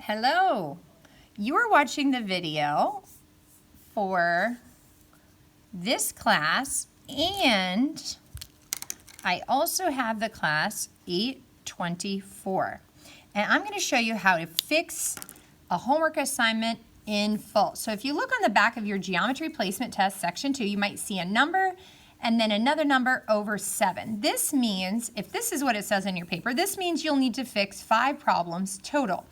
Hello, you are watching the video for this class, and I also have the class 824, and I'm going to show you how to fix a homework assignment in full. So if you look on the back of your geometry placement test section 2, you might see a number and then another number over 7. This means, if this is what it says in your paper, this means you'll need to fix 5 problems total.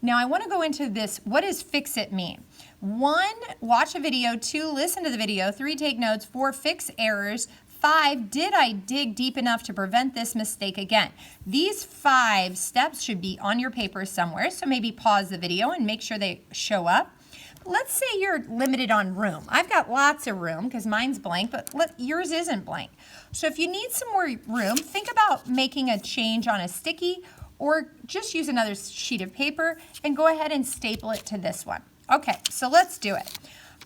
Now I want to go into this, what does fix it mean? 1, watch a video. 2, listen to the video. 3, take notes. 4, fix errors. 5, did I dig deep enough to prevent this mistake again? These 5 steps should be on your paper somewhere, so maybe pause the video and make sure they show up. Let's say you're limited on room. I've got lots of room because mine's blank, but yours isn't blank. So if you need some more room, think about making a change on a sticky, or just use another sheet of paper and go ahead and staple it to this one. Okay, so let's do it.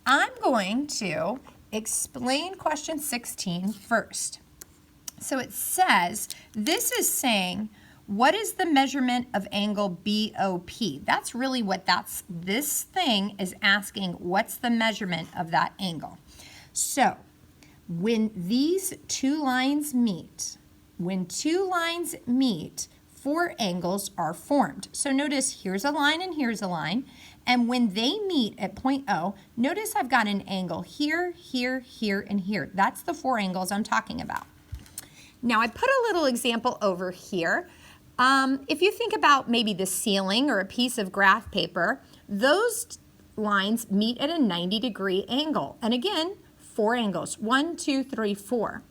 I'm going to explain question 16 first. So it says, this is saying, what is the measurement of angle BOP? That's really what this thing is asking, what's the measurement of that angle? So when these two lines meet, 4 angles are formed. So notice here's a line and here's a line. And when they meet at point O, notice I've got an angle here, here, here, and here. That's the 4 angles I'm talking about. Now I put a little example over here. If you think about maybe the ceiling or a piece of graph paper, those lines meet at a 90-degree angle. And again, 4 angles, 1, 2, 3, 4.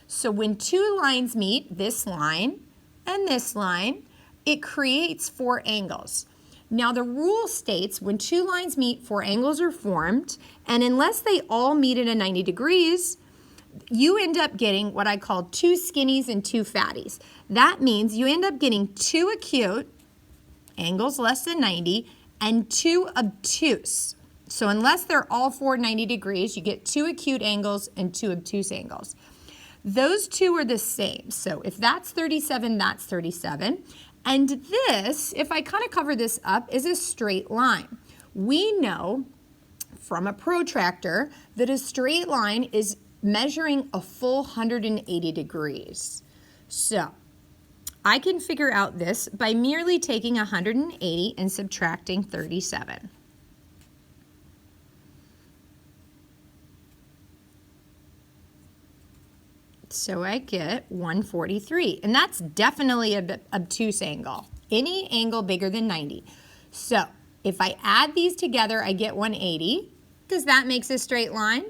So when 2 lines meet, this line and this line, it creates 4 angles. Now the rule states when 2 lines meet, 4 angles are formed, and unless they all meet at a 90 degrees, you end up getting what I call 2 skinnies and 2 fatties. That means you end up getting 2 acute, angles less than 90, and 2 obtuse. So unless they're all 4 90 degrees, you get 2 acute angles and 2 obtuse angles. Those 2 are the same. So if that's 37, that's 37. And this, if I kind of cover this up, is a straight line. We know from a protractor that a straight line is measuring a full 180 degrees. So I can figure out this by merely taking 180 and subtracting 37. So I get 143, and that's definitely an obtuse angle. Any angle bigger than 90. So if I add these together, I get 180, because that makes a straight line.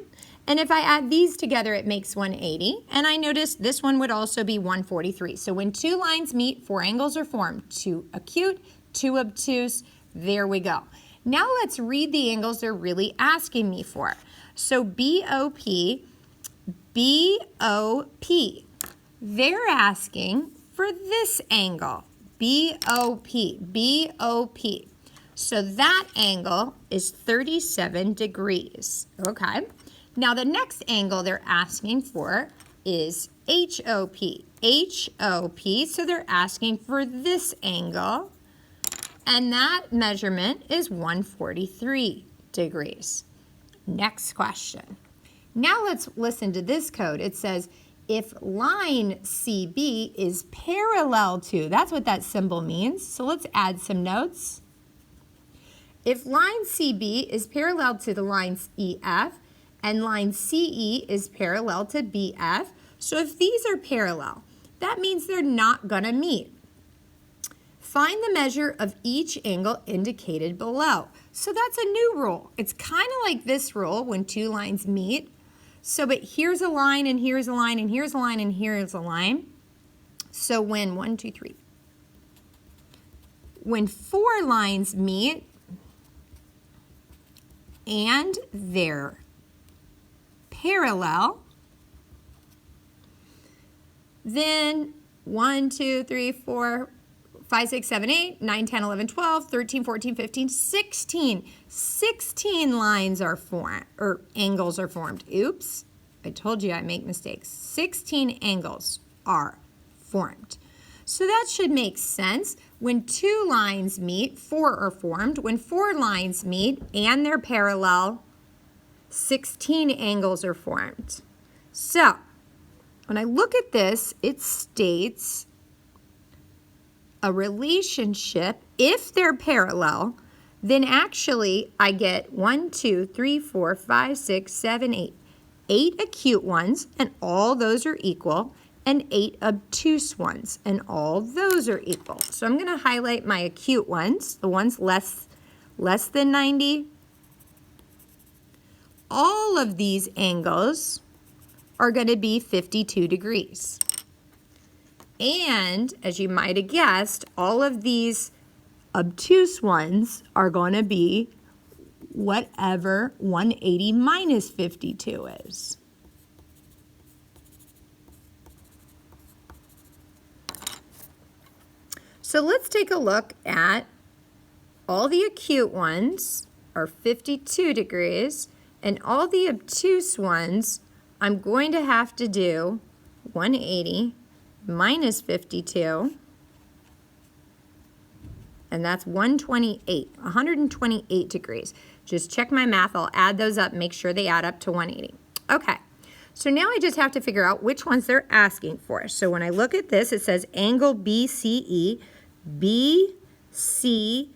And if I add these together, it makes 180. And I noticed this one would also be 143. So when 2 lines meet, 4 angles are formed. 2 acute, 2 obtuse. There we go. Now let's read the angles they're really asking me for. So BOP, they're asking for this angle, BOP. So that angle is 37 degrees, okay? Now the next angle they're asking for is HOP, so they're asking for this angle, and that measurement is 143 degrees. Next question. Now let's listen to this code. It says, if line CB is parallel to, that's what that symbol means. So let's add some notes. If line CB is parallel to the lines EF, and line CE is parallel to BF, so if these are parallel, that means they're not going to meet. Find the measure of each angle indicated below. So that's a new rule. It's kind of like this rule when 2 lines meet. So, but here's a line, and here's a line, and here's a line, and here's a line. So when 4 lines meet and they're parallel, then 1, 2, 3, 4, 5, 6, 7, 8, 9, 10, 11, 12, 13, 14, 15, 16. 16 lines are formed, or angles are formed. Oops, I told you I make mistakes. 16 angles are formed. So that should make sense. When two lines meet, four are formed. When four lines meet and they're parallel, 16 angles are formed. So, when I look at this, it states a relationship. If they're parallel, then actually I get 1, 2, 3, 4, 5, 6, 7, 8. 8 acute ones, and all those are equal, and 8 obtuse ones, and all those are equal. So I'm going to highlight my acute ones, the ones less than 90. All of these angles are going to be 52 degrees. And, as you might have guessed, all of these obtuse ones are going to be whatever 180 minus 52 is. So let's take a look at all the acute ones are 52 degrees, and all the obtuse ones, I'm going to have to do 180 minus 52, and that's 128 degrees. Just check my math, I'll add those up, make sure they add up to 180. Okay, so now I just have to figure out which ones they're asking for. So when I look at this, it says angle BCE, BCE.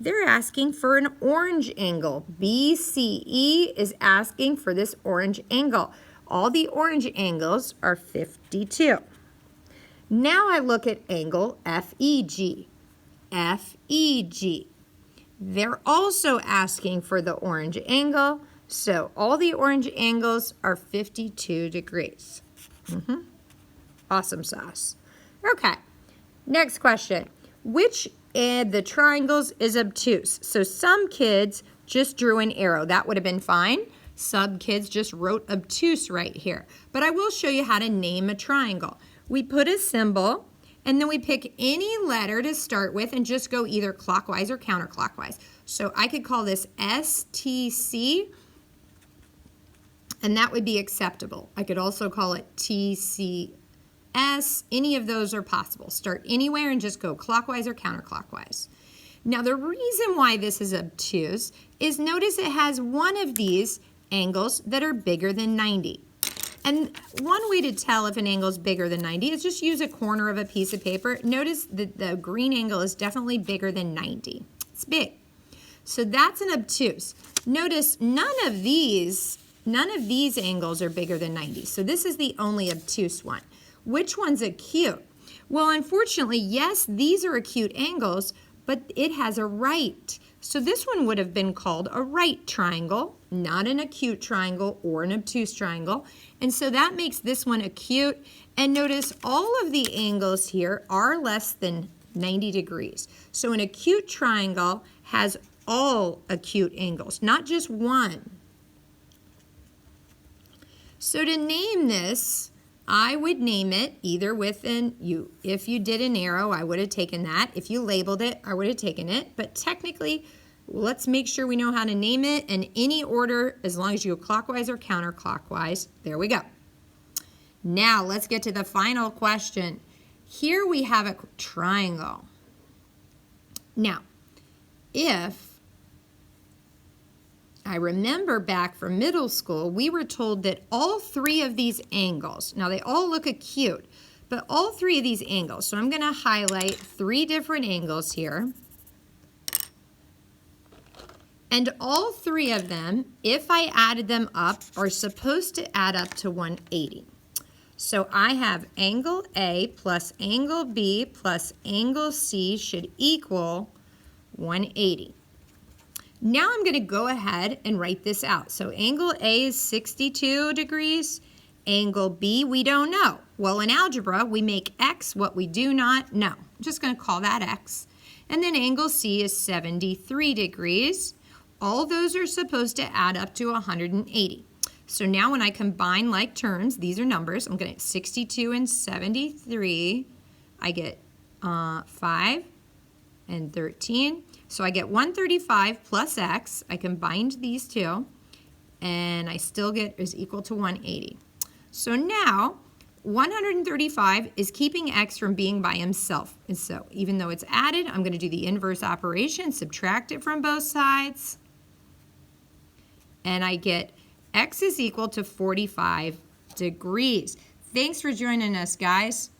They're asking for an orange angle. BCE is asking for this orange angle. All the orange angles are 52. Now I look at angle FEG. FEG. They're also asking for the orange angle, so all the orange angles are 52 degrees. Awesome sauce. Okay, next question. Which of the triangles is obtuse? So some kids just drew an arrow. That would have been fine. Some kids just wrote obtuse right here. But I will show you how to name a triangle. We put a symbol, and then we pick any letter to start with and just go either clockwise or counterclockwise. So I could call this STC, and that would be acceptable. I could also call it TCS. Any of those are possible. Start anywhere and just go clockwise or counterclockwise. Now the reason why this is obtuse is notice it has one of these angles that are bigger than 90. And one way to tell if an angle is bigger than 90 is just use a corner of a piece of paper. Notice that the green angle is definitely bigger than 90. It's big. So that's an obtuse. Notice none of these angles are bigger than 90. So this is the only obtuse one. Which one's acute? Well, unfortunately, yes, these are acute angles, but it has a right. So this one would have been called a right triangle, not an acute triangle or an obtuse triangle. And so that makes this one acute. And notice all of the angles here are less than 90 degrees. So an acute triangle has all acute angles, not just one. So to name this, I would name it either with if you did an arrow, I would have taken that. If you labeled it, I would have taken it. But technically, let's make sure we know how to name it in any order, as long as you go clockwise or counterclockwise. There we go. Now, let's get to the final question. Here we have a triangle. Now, if I remember back from middle school, we were told that all three of these angles, now they all look acute, but all three of these angles, so I'm going to highlight 3 different angles here. And all 3 of them, if I added them up, are supposed to add up to 180. So I have angle A plus angle B plus angle C should equal 180. Now I'm going to go ahead and write this out. So angle A is 62 degrees. Angle B, we don't know. Well, in algebra, we make X what we do not know. I'm just going to call that X. And then angle C is 73 degrees. All those are supposed to add up to 180. So now when I combine like terms, these are numbers. I'm going to get 62 and 73. I get 5 and 13. So I get 135 plus X. I combined these two, and I still get is equal to 180. So now 135 is keeping x from being by himself. And so even though it's added, I'm going to do the inverse operation, subtract it from both sides. And I get x is equal to 45 degrees. Thanks for joining us, guys.